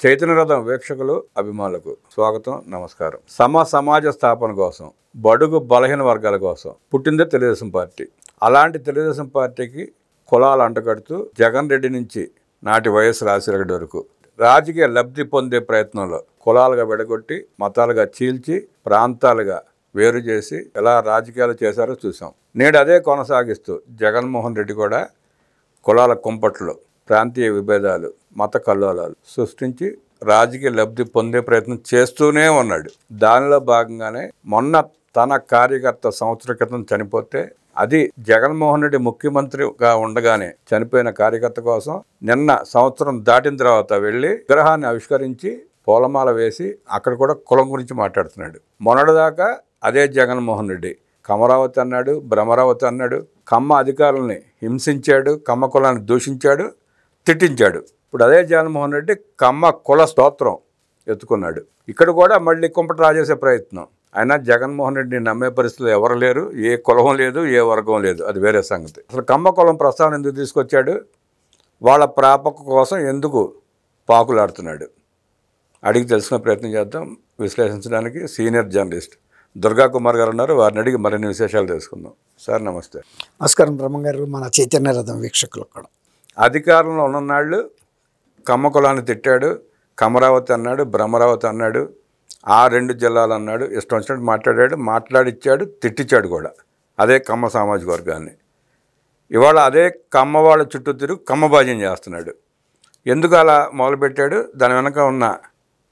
చైతన్యరథం వీక్షకులు అభిమానులకు స్వాగతం, నమస్కారం. సమాజ స్థాపన కోసం, బడుగు బలహీన వర్గాల కోసం పుట్టిందే తెలుగుదేశం పార్టీ. అలాంటి తెలుగుదేశం పార్టీకి కులాలు అంటగడుతూ జగన్ రెడ్డి నుంచి నాటి వైఎస్ రాజశేఖర రెడ్డి వరకు రాజకీయ లబ్ధి పొందే ప్రయత్నంలో కులాలుగా విడగొట్టి, మతాలుగా చీల్చి, ప్రాంతాలుగా వేరు చేసి ఎలా రాజకీయాలు చేశారో చూసాం. నేడు అదే కొనసాగిస్తూ జగన్మోహన్ రెడ్డి కూడా కులాల కుంపట్లు, ప్రాంతీయ విభేదాలు, మత కల్లోలాలు సృష్టించి రాజకీయ లబ్ధి పొందే ప్రయత్నం చేస్తూనే ఉన్నాడు. దానిలో భాగంగానే మొన్న తన కార్యకర్త సంవత్సర క్రితం చనిపోతే, అది జగన్మోహన్ రెడ్డి ముఖ్యమంత్రిగా ఉండగానే చనిపోయిన కార్యకర్త కోసం నిన్న సంవత్సరం దాటిన తర్వాత వెళ్ళి విగ్రహాన్ని ఆవిష్కరించి పూలమాల వేసి అక్కడ కూడా కులం గురించి మాట్లాడుతున్నాడు. మొన్నటిదాకా అదే జగన్మోహన్ రెడ్డి కమరావతి అన్నాడు, భ్రమరావతి అన్నాడు, కమ్మ అధికారుల్ని హింసించాడు, కమ్మ కులాన్ని దూషించాడు, తిట్టించాడు. ఇప్పుడు అదే జగన్మోహన్ రెడ్డి కమ్మ కుల స్తోత్రం ఎత్తుకున్నాడు. ఇక్కడ కూడా మళ్ళీ కుంపట రాజేసే ప్రయత్నం. అయినా జగన్మోహన్ రెడ్డిని నమ్మే పరిస్థితులు ఎవరు లేరు. ఏ కులం లేదు, ఏ వర్గం లేదు, అది వేరే సంగతి. అసలు కమ్మ కులం ప్రస్తావన ఎందుకు తీసుకొచ్చాడు? వాళ్ళ ప్రాపక కోసం ఎందుకు పాకులాడుతున్నాడు? అడిగి తెలుసుకునే ప్రయత్నం చేద్దాం. విశ్లేషించడానికి సీనియర్ జర్నలిస్ట్ దుర్గా కుమార్ గారు ఉన్నారు. వారిని అడిగి మరిన్ని విశేషాలు తెలుసుకుందాం. సార్ నమస్తే. నమస్కారం బ్రహ్మ గారు, మన చైతన్యరథం వీక్షకులు కూడా. అధికారంలో ఉన్ననాళ్ళు కమ్మ కులాన్ని తిట్టాడు, కమరావతి అన్నాడు, భ్రమరావతి అన్నాడు, ఆ 2 జిల్లాలు అన్నాడు, ఇష్టం వచ్చినట్టు మాట్లాడాడు, మాట్లాడిచ్చాడు, తిట్టించాడు కూడా అదే కమ్మ సామాజిక వర్గాన్ని. ఇవాళ అదే కమ్మ వాళ్ళ చుట్టూ తిరుగు కమ్మబాజ్యం చేస్తున్నాడు. ఎందుకు అలా మొదలుపెట్టాడు? దాని వెనక ఉన్న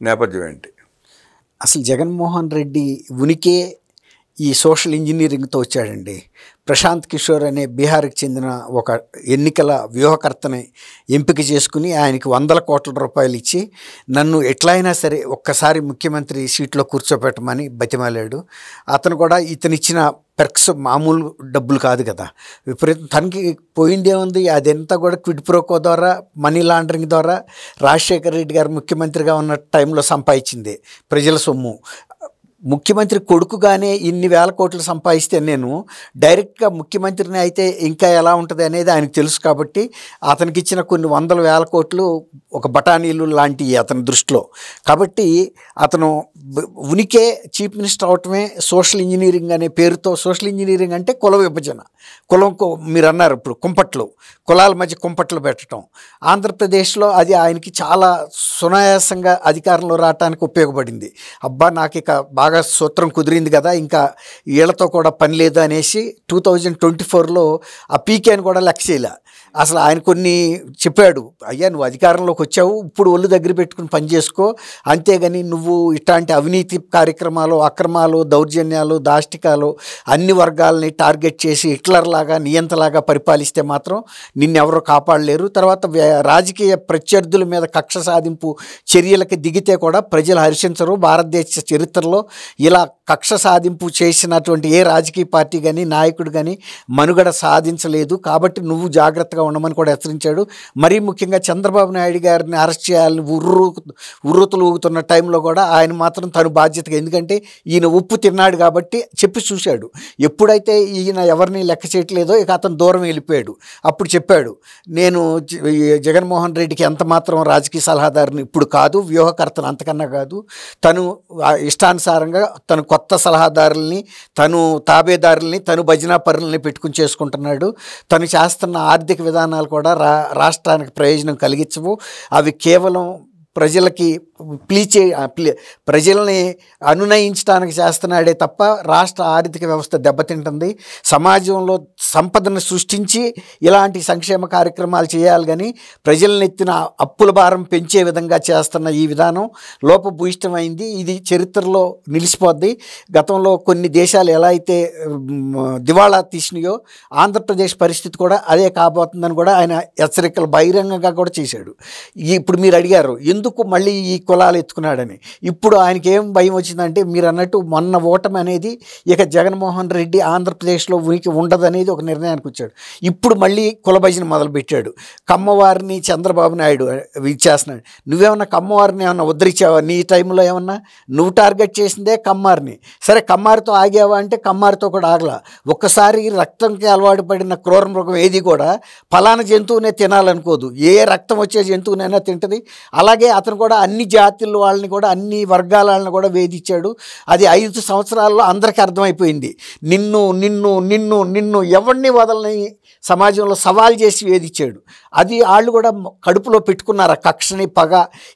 నేపథ్యం ఏంటి? అసలు జగన్మోహన్ రెడ్డి ఉనికే ఈ సోషల్ ఇంజనీరింగ్తో వచ్చాడండి. ప్రశాంత్ కిషోర్ అనే బీహార్కి చెందిన ఒక ఎన్నికల వ్యూహకర్తని ఎంపిక చేసుకుని ఆయనకి 100 కోట్ల రూపాయలు ఇచ్చి, నన్ను ఎట్లా అయినా సరే ఒక్కసారి ముఖ్యమంత్రి సీట్లో కూర్చోపెట్టమని బతిమాలాడు. అతను కూడా ఇతనిచ్చిన పెర్క్స్ మామూలు డబ్బులు కాదు కదా, విపరీతం. తనకి పోయిందేముంది? అదంతా కూడా క్విడ్ ప్రోకో ద్వారా, మనీ లాండరింగ్ ద్వారా రాజశేఖర రెడ్డి గారు ముఖ్యమంత్రిగా ఉన్న టైంలో సంపాదించింది ప్రజల సొమ్ము. ముఖ్యమంత్రి కొడుకుగానే ఇన్ని వేల కోట్లు సంపాదిస్తే నేను డైరెక్ట్గా ముఖ్యమంత్రిని అయితే ఇంకా ఎలా ఉంటుంది అనేది ఆయనకు తెలుసు. కాబట్టి అతనికి ఇచ్చిన కొన్ని 100,000 కోట్లు ఒక బఠానీలు లాంటివి అతని దృష్టిలో. కాబట్టి అతను ఉనికే చీఫ్ మినిస్టర్ అవటమే సోషల్ ఇంజనీరింగ్ అనే పేరుతో. సోషల్ ఇంజనీరింగ్ అంటే కుల విభజన, కులం మీరు అన్నారు ఇప్పుడు కుంపట్లు, కులాల మధ్య కుంపట్లు పెట్టడం. ఆంధ్రప్రదేశ్లో అది ఆయనకి చాలా సునాయాసంగా అధికారంలో రావడానికి ఉపయోగపడింది. అబ్బా నాకు ఇక బాగా సూత్రం కుదిరింది కదా, ఇంకా వీళ్ళతో కూడా పని లేదు అనేసి 2024లో ఆ పీకేని కూడా లెక్క చేయలే. అసలు ఆయన కొన్ని చెప్పాడు, అయ్యా నువ్వు అధికారంలోకి వచ్చావు, ఇప్పుడు ఒళ్ళు దగ్గర పెట్టుకుని పని చేసుకో, అంతేగాని నువ్వు ఇట్లాంటి అవినీతి కార్యక్రమాలు, అక్రమాలు, దౌర్జన్యాలు, దాష్టికాలు అన్ని వర్గాలని టార్గెట్ చేసి హిట్లర్ లాగా నియంతలాగా పరిపాలిస్తే మాత్రం నిన్నెవరో కాపాడలేరు. తర్వాత రాజకీయ ప్రత్యర్థుల మీద కక్ష సాధింపు చర్యలకి దిగితే కూడా ప్రజలు హర్షించరు. భారతదేశ చరిత్రలో ఇలా కక్ష సాధింపు చేసినటువంటి ఏ రాజకీయ పార్టీ కానీ నాయకుడు కానీ మనుగడ సాధించలేదు. కాబట్టి నువ్వు జాగ్రత్తగా ఉండమని కూడా హెచ్చరించాడు. మరీ ముఖ్యంగా చంద్రబాబు నాయుడు గారిని అరెస్ట్ చేయాలని ఉర్రూతలు ఊగుతున్న టైంలో కూడా ఆయన మాత్రం తను బాధ్యతగా, ఎందుకంటే ఈయన ఉప్పు తిన్నాడు కాబట్టి చెప్పి చూశాడు. ఎప్పుడైతే ఈయన ఎవరిని లెక్క చేయట్లేదో ఇక అతను దూరం వెళ్ళిపోయాడు. అప్పుడు చెప్పాడు, నేను జగన్మోహన్ రెడ్డికి ఎంత మాత్రం రాజకీయ సలహాదారుని ఇప్పుడు కాదు, వ్యూహకర్తను అంతకన్నా కాదు. తను ఇష్టానుసారంగా తను కొత్త సలహాదారుల్ని, తను తాబేదారుల్ని, తను భజనా పరుల్ని పెట్టుకుని చేసుకుంటున్నాడు. తను చేస్తున్న ఆర్థిక విధానాలు కూడా రాష్ట్రానికి ప్రయోజనం కలిగించవు. అవి కేవలం ప్రజలకి ప్రజల్ని అనునయించడానికి చేస్తున్నాడే తప్ప రాష్ట్ర ఆర్థిక వ్యవస్థ దెబ్బతింటుంది. సమాజంలో సంపదను సృష్టించి ఇలాంటి సంక్షేమ కార్యక్రమాలు చేయాలి కానీ ప్రజలను ఎత్తిన అప్పుల భారం పెంచే విధంగా చేస్తున్న ఈ విధానం లోపభూయిష్టమైంది. ఇది చరిత్రలో నిలిచిపోద్ది. గతంలో కొన్ని దేశాలు ఎలా అయితే దివాళా తీసినాయో ఆంధ్రప్రదేశ్ పరిస్థితి కూడా అదే కాబోతుందని కూడా ఆయన హెచ్చరికలు బహిరంగంగా కూడా చేశాడు. ఇప్పుడు మీరు అడిగారు ఎందుకు మళ్ళీ ఈ కులాలు ఎత్తుకున్నాడని. ఇప్పుడు ఆయనకి ఏం భయం వచ్చిందంటే, మీరు అన్నట్టు మొన్న ఓటమి అనేది ఇక జగన్మోహన్ రెడ్డి ఆంధ్రప్రదేశ్లో ఉనికి ఉండదనేది ఒక నిర్ణయానికి వచ్చాడు. ఇప్పుడు మళ్ళీ కుల భజన మొదలుపెట్టాడు. కమ్మవారిని చంద్రబాబు నాయుడు ఇచ్చేస్తున్నాడు. నువ్వేమన్నా కమ్మవారిని ఏమన్నా ఉద్ధరించావా? నీ టైంలో ఏమన్నా నువ్వు టార్గెట్ చేసిందే కమ్మారిని. సరే కమ్మారితో ఆగావా అంటే కమ్మారితో కూడా ఆగలా. ఒక్కసారి రక్తంకి అలవాటు పడిన క్రూర మృగం ఏది కూడా ఫలానా జంతువునే తినాలనుకోదు, ఏ రక్తం వచ్చే జంతువునైనా తింటుంది. అలాగే అతను కూడా అన్ని జాతుల వాళ్ళని కూడా అన్ని వర్గాల వాళ్ళని కూడా వేధించాడు. అది 5 సంవత్సరాల్లో అందరికీ అర్థమైపోయింది. నిన్ను నిన్ను నిన్ను నిన్ను ఎవరిని వదలని సమాజంలో సవాల్ చేసి వేధించాడు. అది వాళ్ళు కూడా కడుపులో పెట్టుకున్నారు ఆ కక్షని, పగ,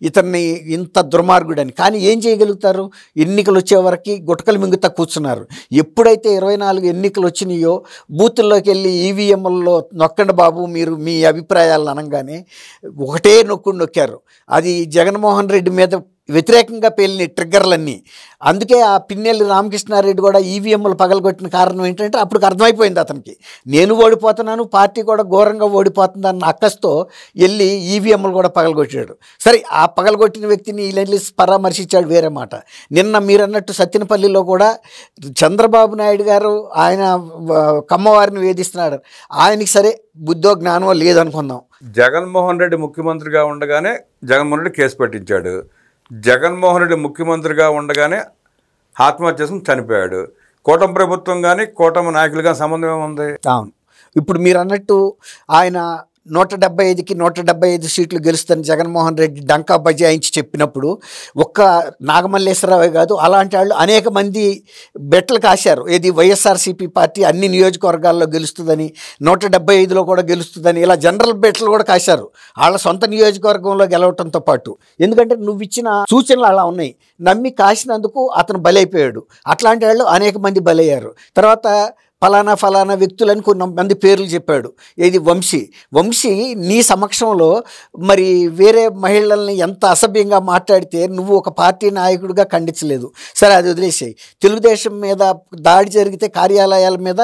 ఇతన్ని ఇంత దుర్మార్గుడని. కానీ ఏం చేయగలుగుతారు? ఎన్నికలు వచ్చే వరకు గుటకలు మింగుతా కూర్చున్నారు. ఎప్పుడైతే 24 ఎన్నికలు వచ్చినాయో బూతుల్లోకి వెళ్ళి ఈవీఎంలలో నొక్కండి బాబు మీరు మీ అభిప్రాయాలను అనగానే ఒకటే నొక్కారు. అది జగన్మోహన్ రెడ్డి మీద వ్యతిరేకంగా పేలిన ట్రిగ్గర్లన్నీ. అందుకే ఆ పిన్నెల్లి రామకృష్ణారెడ్డి కూడా ఈవీఎంలు పగలగొట్టిన కారణం ఏంటంటే అప్పుడు అర్థమైపోయింది అతనికి, నేను ఓడిపోతున్నాను, పార్టీ కూడా ఘోరంగా ఓడిపోతుందన్న అక్కస్తో వెళ్ళి ఈవీఎంలు కూడా పగలగొట్టాడు. సరే, ఆ పగలగొట్టిన వ్యక్తిని వెళ్ళి పరామర్శించాడు, వేరే మాట. నిన్న మీరన్నట్టు సత్తెనపల్లిలో కూడా చంద్రబాబు నాయుడు గారు ఆయన కమ్మవారిని వేధిస్తున్నాడు. ఆయనకి సరే బుద్ధో జ్ఞానమో లేదనుకుందాం. జగన్మోహన్ రెడ్డి ముఖ్యమంత్రిగా ఉండగానే జగన్మోహన్ రెడ్డి కేసు పెట్టించాడు. జగన్మోహన్ రెడ్డి ముఖ్యమంత్రిగా ఉండగానే ఆత్మహత్య చేసుకుని చనిపోయాడు. కూటమి ప్రభుత్వం కానీ కూటమి నాయకులు కానీ సంబంధం ఏముంది? అవును, ఇప్పుడు మీరు అన్నట్టు ఆయన 175కి 175 సీట్లు గెలుస్తాను జగన్మోహన్ రెడ్డి డంకా బజాయించి చెప్పినప్పుడు ఒక్క నాగమల్లేశ్వరరావు కాదు, అలాంటి వాళ్ళు అనేక మంది బెట్టలు కాశారు. ఏది వైఎస్ఆర్సీపీ పార్టీ అన్ని నియోజకవర్గాల్లో గెలుస్తుందని, 175లో కూడా గెలుస్తుందని, ఇలా జనరల్ బెట్టలు కూడా కాశారు వాళ్ళ సొంత నియోజకవర్గంలో గెలవటంతో పాటు. ఎందుకంటే నువ్వు ఇచ్చిన సూచనలు అలా ఉన్నాయి, నమ్మి కాసినందుకు అతను బలైపోయాడు. అట్లాంటి వాళ్ళు అనేక మంది బలయ్యారు. తర్వాత ఫలానా వ్యక్తులని కొంతమంది పేర్లు చెప్పాడు. ఇది వంశీ నీ సమక్షంలో మరి వేరే మహిళల్ని ఎంత అసభ్యంగా మాట్లాడితే నువ్వు ఒక పార్టీ నాయకుడిగా ఖండించలేదు. సరే, అది వదిలేసాయి. తెలుగుదేశం మీద దాడి జరిగితే కార్యాలయాల మీద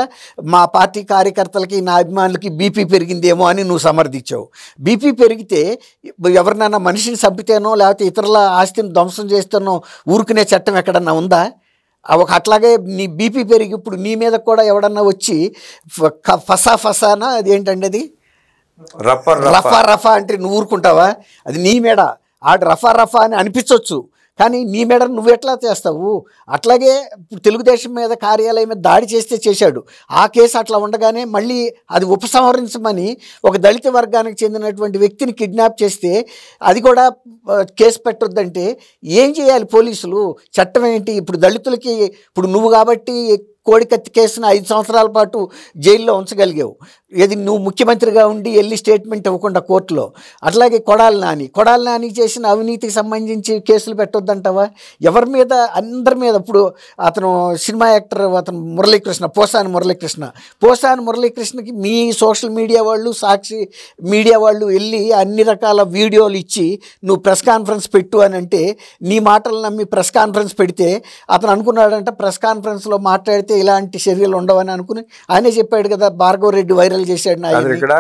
మా పార్టీ కార్యకర్తలకి నా అభిమానులకి బీపీ పెరిగిందేమో అని నువ్వు సమర్థించావు. బీపీ పెరిగితే ఎవరినైనా మనిషిని చంపితేనో లేకపోతే ఇతరుల ఆస్తిని ధ్వంసం చేస్తేనో ఊరుకునే చట్టం ఎక్కడన్నా ఉందా? అట్లాగే నీ బీపీ పెరిగి ఇప్పుడు నీ మీద కూడా ఎవడన్నా వచ్చి ఫసానా అదేంటండి, అది రఫా అంటే నువ్వు ఊరుకుంటావా? అది నీ మేడ, ఆడు రఫా అని అనిపించవచ్చు, కానీ నీ మేడ నువ్వు ఎట్లా చేస్తావు? అట్లాగే తెలుగుదేశం మీద కార్యాలయం మీద దాడి చేశాడు. ఆ కేసు అట్లా ఉండగానే మళ్ళీ అది ఉపసంహరించమని ఒక దళిత వర్గానికి చెందినటువంటి వ్యక్తిని కిడ్నాప్ చేస్తే అది కూడా కేసు పెట్టొద్దంటే ఏం చేయాలి పోలీసులు? చట్టం ఏంటి? ఇప్పుడు దళితులకి ఇప్పుడు నువ్వు కాబట్టి కోడికత్తి కేసును 5 సంవత్సరాల పాటు జైల్లో ఉంచగలిగావు. ఇది నువ్వు ముఖ్యమంత్రిగా ఉండి వెళ్ళి స్టేట్మెంట్ ఇవ్వకుండా కోర్టులో. అట్లాగే కొడాలి నాని చేసిన అవినీతికి సంబంధించి కేసులు పెట్టొద్దంటావా? ఎవరి మీద? అందరి మీద. ఇప్పుడు అతను సినిమా యాక్టర్ అతను పోసాని మురళీకృష్ణకి మీ సోషల్ మీడియా వాళ్ళు, సాక్షి మీడియా వాళ్ళు వెళ్ళి అన్ని రకాల వీడియోలు ఇచ్చి నువ్వు ప్రెస్ కాన్ఫరెన్స్ పెట్టు అని అంటే నీ మాటలు నమ్మి ప్రెస్ కాన్ఫరెన్స్ పెడితే అతను అనుకున్నాడంట ప్రెస్ కాన్ఫరెన్స్లో మాట్లాడితే ఇలాంటి చర్యలు ఉండవని అనుకుని ఆయనే చెప్పాడు కదా. భార్గవ్ రెడ్డి వైరల్ చేశాడు. ఇక్కడ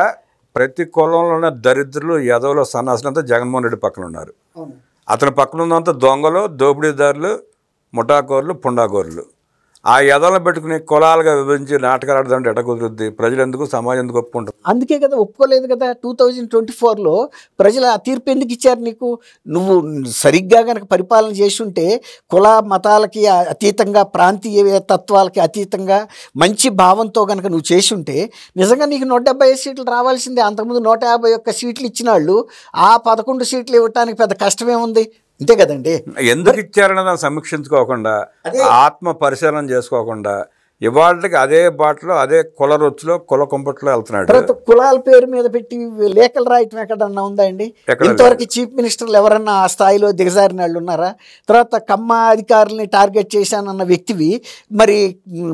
ప్రతి కులంలో ఉన్న దరిద్రులు, యదవులు, సన్నాసులంతా జగన్మోహన్ రెడ్డి పక్కన ఉన్నారు. అతని పక్కన ఉన్నంత దొంగలు, దోపిడీదారులు, ముఠాకోర్లు, పుండాకోర్లు. ఆ యదవలను పెట్టుకుని కులాలుగా విభజించి నాటకాలు ఆడదంటే ఎట కుదురుద్ది? ప్రజలు ఎందుకు, సమాజం ఎందుకు ఒప్పుకుంటారు? అందుకే కదా ఒప్పుకోలేదు కదా 2024లో ప్రజలు ఆ తీర్పు ఎందుకు ఇచ్చారు నీకు? నువ్వు సరిగ్గా కనుక పరిపాలన చేసి ఉంటే కుల మతాలకి అతీతంగా, ప్రాంతీయ తత్వాలకి అతీతంగా మంచి భావంతో కనుక నువ్వు చేసి ఉంటే నిజంగా నీకు 175 సీట్లు రావాల్సిందే. అంతకుముందు 151 సీట్లు ఇచ్చిన వాళ్ళు ఆ 11 సీట్లు ఇవ్వటానికి పెద్ద కష్టమేముంది? అంతే కదండి. ఎందుకు ఇచ్చారన్న దాన్ని సమీక్షించుకోకుండా, ఆత్మ పరిశీలన చేసుకోకుండా ఇవాళకి అదే బాటలో, అదే కుల రొచ్చులో, కుల కుంపట్లో వెళ్తున్నాడు. తర్వాత కులాల పేరు మీద పెట్టి లేఖలు రాయటం ఎక్కడన్నా ఉందా అండి? ఇంతవరకు చీఫ్ మినిస్టర్లు ఎవరన్నా ఆ స్థాయిలో దిగజారిన వాళ్ళు ఉన్నారా? తర్వాత కమ్మ అధికారుల్ని టార్గెట్ చేశానన్న వ్యక్తివి మరి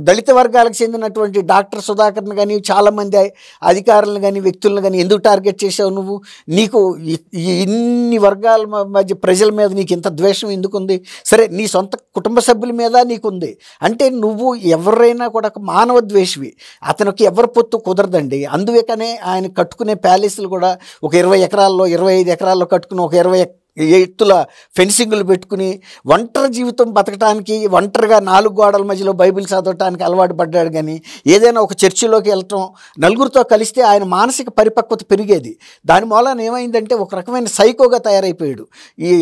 దళిత వర్గాలకు చెందినటువంటి డాక్టర్ సుధాకర్ని కానీ చాలామంది అధికారులను కానీ వ్యక్తులను కానీ ఎందుకు టార్గెట్ చేసావు నువ్వు? నీకు ఇన్ని వర్గాల మధ్య ప్రజల మీద నీకు ఇంత ద్వేషం ఎందుకుంది? సరే, నీ సొంత కుటుంబ సభ్యుల మీద నీకుంది అంటే నువ్వు ఎవరైనా కూడా ఒక మానవ ద్వేషివి. అతనికి ఎవరి పొత్తు కుదరదండి. అందుకనే ఆయన కట్టుకునే ప్యాలెస్లు కూడా ఒక 20 ఎకరాల్లో 25 ఎకరాల్లో కట్టుకుని ఒక 20 ఎత్తుల ఫెన్సింగ్లు పెట్టుకుని ఒంటరి జీవితం బతకటానికి, ఒంటరిగా 4 గోడల మధ్యలో బైబిల్ చదవటానికి అలవాటు పడ్డాడు. కానీ ఏదైనా ఒక చర్చిలోకి వెళ్ళటం, నలుగురితో కలిస్తే ఆయన మానసిక పరిపక్వత పెరిగేది. దాని మూలాన ఏమైందంటే ఒక రకమైన సైకోగా తయారైపోయాడు.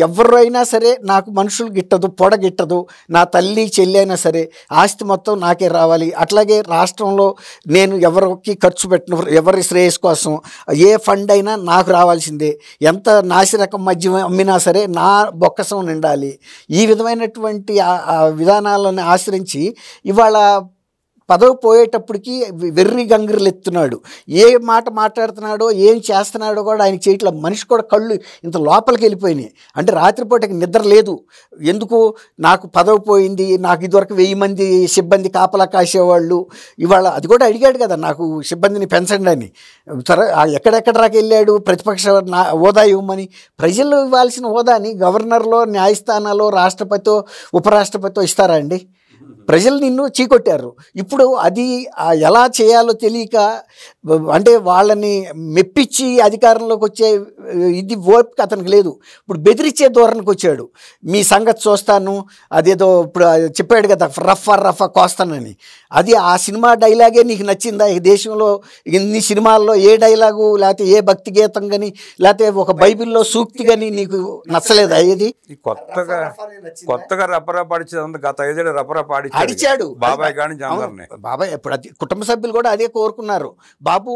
ఎవరైనా సరే నాకు మనుషులు గిట్టదు, పొడగిట్టదు, నా తల్లి చెల్లి అయినా సరే ఆస్తి మొత్తం నాకే రావాలి. అట్లాగే రాష్ట్రంలో నేను ఎవరికి ఖర్చు పెట్టిన, ఎవరి శ్రేయస్ కోసం ఏ ఫండ్ అయినా నాకు రావాల్సిందే. ఎంత నాసిరకం మద్యం అమ్మినా అయినా సరే నా బొక్కసం నిండాలి, ఈ విధమైనటువంటి ఆ విధానాలను ఆశ్రయించి ఇవాళ పదవి పోయేటప్పటికి వెర్రి గంగిరెలు ఎత్తున్నాడు. ఏ మాట మాట్లాడుతున్నాడో ఏం చేస్తున్నాడో కూడా ఆయన చేయట్ల. మనిషి కూడా కళ్ళు ఇంత లోపలికి వెళ్ళిపోయినాయి. అంటే రాత్రిపూటకి నిద్ర లేదు. ఎందుకు? నాకు పదవి పోయింది, నాకు ఇదివరకు 1000 మంది సిబ్బంది కాపలా కాసేవాళ్ళు, ఇవాళ అది కూడా అడిగాడు కదా, నాకు సిబ్బందిని పెంచండి అని. సరే ఎక్కడెక్కడ దాకా వెళ్ళాడు, ప్రతిపక్ష హోదా ఇవ్వమని. ప్రజలు ఇవ్వాల్సిన హోదాని గవర్నర్లో, న్యాయస్థానాల్లో, రాష్ట్రపతితో, ఉపరాష్ట్రపతితో ఇస్తారా అండి? ప్రజలు నిన్ను చీకొట్టారు. ఇప్పుడు అది ఎలా చేయాలో తెలియక, అంటే వాళ్ళని మెప్పించి అధికారంలోకి వచ్చే ఇది ఓపిక అతనికి లేదు. ఇప్పుడు బెదిరించే ధోరణికి వచ్చాడు. మీ సంగతి చూస్తాను, అదేదో ఇప్పుడు చెప్పాడు కదా రఫా కోస్తానని. అది ఆ సినిమా డైలాగే నీకు నచ్చిందా? ఈ దేశంలో ఇన్ని సినిమాల్లో ఏ డైలాగు లేకపోతే ఏ భక్తి గీతం కానీ లేకపోతే ఒక బైబిల్లో సూక్తి కానీ నీకు నచ్చలేదా? ఏది కొత్తగా రపరా పాడించేది గత 5 ఏళ్ళు రపరా అడిచాడు బాబాయ్ కానీ బాబాయ్. ఇప్పుడు అది కుటుంబ సభ్యులు కూడా అదే కోరుకున్నారు. బాబు,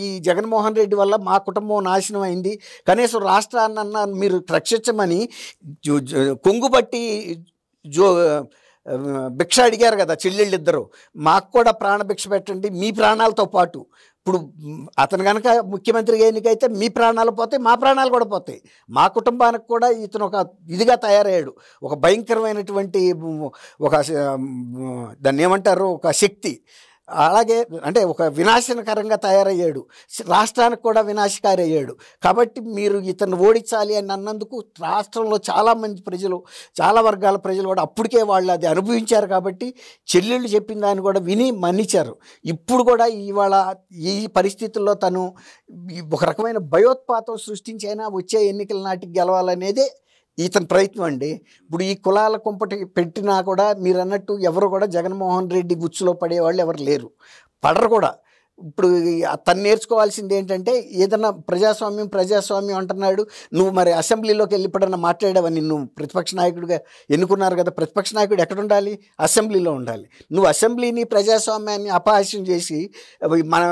ఈ జగన్మోహన్ రెడ్డి వల్ల మా కుటుంబం నాశనం అయింది, కనీసం రాష్ట్రాన్న మీరు రక్షించమని కొంగుబట్టి భిక్ష అడిగారు కదా చెల్లెళ్ళు ఇద్దరు. మాకు కూడా ప్రాణభిక్ష పెట్టండి మీ ప్రాణాలతో పాటు. ఇప్పుడు అతను కనుక ముఖ్యమంత్రిగా ఎన్నికైతే మీ ప్రాణాలు పోతాయి, మా ప్రాణాలు కూడా పోతాయి. మా కుటుంబానికి కూడా ఇతను ఒక ఇదిగా తయారయ్యాడు, ఒక భయంకరమైనటువంటి ఒక దాన్ని ఏమంటారు, ఒక శక్తి. అలాగే అంటే ఒక వినాశనకరంగా తయారయ్యాడు, రాష్ట్రానికి కూడా వినాశకారి అయ్యాడు. కాబట్టి మీరు ఇతను ఓడించాలి అని అన్నందుకు రాష్ట్రంలో చాలామంది ప్రజలు, చాలా వర్గాల ప్రజలు కూడా అప్పటికే వాళ్ళు అది అనుభవించారు. కాబట్టి చెల్లెళ్ళు చెప్పిన దాన్ని కూడా విని మన్నించారు. ఇప్పుడు కూడా ఇవాళ ఈ పరిస్థితుల్లో తను ఒక రకమైన భయోత్పాతం సృష్టించి అయినా వచ్చే ఎన్నికల నాటికి గెలవాలనేదే ఇతని ప్రయత్నం అండి. ఇప్పుడు ఈ కులాల కుంపటి పెట్టినా కూడా మీరు అన్నట్టు ఎవరు కూడా జగన్మోహన్ రెడ్డి గుచ్చులో పడేవాళ్ళు ఎవరు లేరు, పడరు కూడా. ఇప్పుడు తను నేర్చుకోవాల్సింది ఏంటంటే, ఏదన్నా ప్రజాస్వామ్యం అంటున్నాడు, నువ్వు మరి అసెంబ్లీలోకి వెళ్ళి ఇప్పుడన్నా మాట్లాడావని, నువ్వు ప్రతిపక్ష నాయకుడిగా ఎన్నుకున్నారు కదా, ప్రతిపక్ష నాయకుడు ఎక్కడ ఉండాలి? అసెంబ్లీలో ఉండాలి. నువ్వు అసెంబ్లీని ప్రజాస్వామ్యాన్ని అపహాస్యం చేసి మన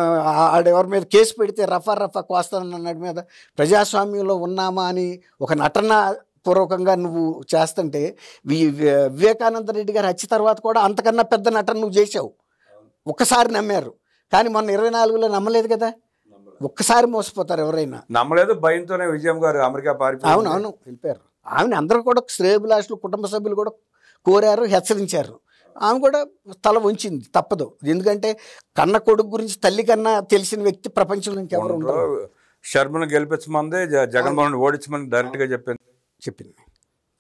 ఆడెవరి మీద కేసు పెడితే రఫా కోస్తానన్నాడు మీద ప్రజాస్వామ్యంలో ఉన్నామా అని ఒక నటన పూర్వకంగా నువ్వు చేస్తుంటే, వివేకానంద రెడ్డి గారి హత్య తర్వాత కూడా అంతకన్నా పెద్ద నటన నువ్వు చేసావు. ఒక్కసారి నమ్మారు, కానీ మొన్న 24లో నమ్మలేదు కదా. ఒక్కసారి మోసపోతారు ఎవరైనా. నమ్మలేదు, భయంతోనే విజయం గారు అమెరికా పారిపోయారు. అవును వెళ్ళిపోయారు. ఆమెను అందరూ కూడా శ్రేయభిలాషులు, కుటుంబ సభ్యులు కూడా కోరారు, హెచ్చరించారు. ఆమె కూడా తల వంచింది, తప్పదు. ఎందుకంటే కన్న కొడుకు గురించి తల్లి కన్నా తెలిసిన వ్యక్తి ప్రపంచంలో ఇంకెవరు ఉండరు. షర్మిలను గెలిపించమందే జగన్మోహన్ ఓడించమని డైరెక్ట్గా చెప్పింది.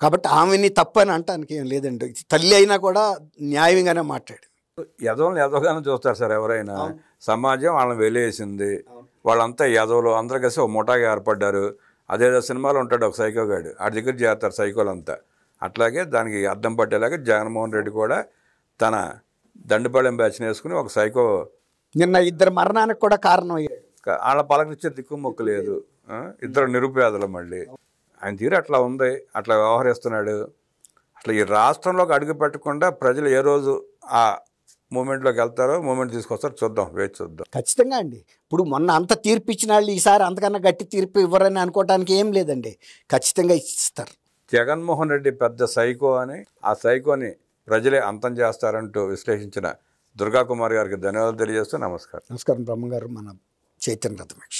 కాబట్టి ఆమెని తప్పని అంటానికి ఏం లేదండి. తల్లి అయినా కూడా న్యాయంగానే మాట్లాడు. ఎదవగానే చూస్తారు సార్ ఎవరైనా. సమాజం వాళ్ళని వెలేసింది, వాళ్ళంతా ఎదవలు, అందరూ కలిసి ఒక ముఠాగా ఏర్పడ్డారు. అదేదో సినిమాలో ఉంటాడు ఒక సైకోగాడు, ఆడి దగ్గర చేస్తారు సైకోలంతా. అట్లాగే దానికి అర్థం పట్టేలాగా జగన్మోహన్ రెడ్డి కూడా తన దండుపాళెం బ్యాచ్ని వేసుకుని ఒక సైకో నిన్న 2 మరణానికి కూడా కారణం అయ్యాడు. వాళ్ళ పలకరించే దిక్కుమొక్కు లేదు. 2 నిరుపేదలు. మళ్ళీ ఆయన తీరు అట్లా ఉంది, అట్లా వ్యవహరిస్తున్నాడు. అట్లా ఈ రాష్ట్రంలోకి అడుగు పెట్టకుండా ప్రజలు ఏ రోజు ఆ మూమెంట్లోకి వెళ్తారో, మూమెంట్ తీసుకొస్తారో చూద్దాం, వేచి చూద్దాం. ఖచ్చితంగా అండి. ఇప్పుడు మొన్న అంత తీర్పు ఇచ్చిన వాళ్ళు ఈసారి అంతకన్నా గట్టి తీర్పు ఇవ్వరని అనుకోవడానికి ఏం లేదండి, ఖచ్చితంగా ఇస్తారు. జగన్మోహన్ రెడ్డి పెద్ద సైకో అని, ఆ సైకోని ప్రజలే అంతం చేస్తారంటూ విశ్లేషించిన దుర్గా కుమార్ గారికి ధన్యవాదాలు తెలియజేస్తూ నమస్కారం. నమస్కారం బ్రహ్మగారు. మన చైతన్య రథమేక్ష.